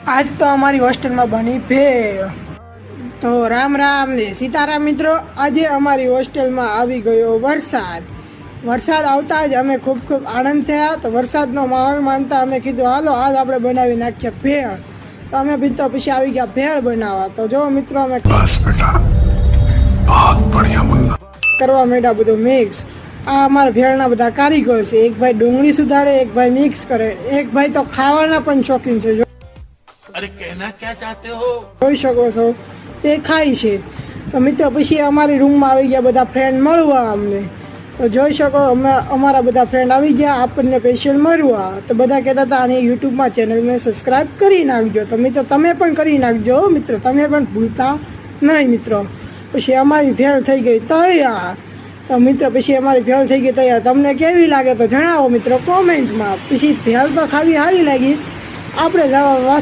આજ તો અમારી હોસ્ટેલમાં બની ભેળ। તો રામ રામ ને સીતારામ મિત્રો। આજે અમારી હોસ્ટેલમાં આવી ગયો વરસાદ। વરસાદ આવતા જ અમે ખૂબ ખૂબ આનંદ થયા। તો વરસાદનો માહોલ માનતા અમે કીધું હાલો આજ આપણે બનાવી નાખીએ ભેળ। તો અમે મિત્રો પછી આવી ગયા ભેળ બનાવવા। તો જો મિત્રો અમે બસ બેટા बहुत बढ़िया मुन्ना કરવા માંડ્યા બધું મિક્સ। આ અમારા ભેળના બધા કારીગર છે। એક ભાઈ ડુંગળી સુધારે, એક ભાઈ મિક્સ કરે, એક ભાઈ તો ખાવાના પણ શોખીન છે। अरे कहना क्या चाहते हो જોઈ શકો છો તે ખાય છે। તો મિત્રો પછી અમારી રૂમમાં આવી ગયા બધા ફ્રેન્ડ મળવા અમને। તો જોઈ શકો અમે અમારા બધા ફ્રેન્ડ આવી ગયા આપણને સ્પેશિયલ મળવા। તો બધા કહેતા હતા આની યુટ્યુબમાં ચેનલને સબસ્ક્રાઈબ કરી નાખજો। તો મિત્રો તમે પણ કરી નાખજો મિત્રો, તમે પણ ભૂલતા નહીં મિત્રો। પછી અમારી ભેળ થઈ ગઈ તૈયાર। તો મિત્રો પછી અમારી ભેળ થઈ ગઈ તૈયાર। તમને કેવી લાગે તો જણાવો મિત્રો કોમેન્ટમાં। પછી ભેળ તો ખાવી સારી લાગી। આપણે જવા વાસણ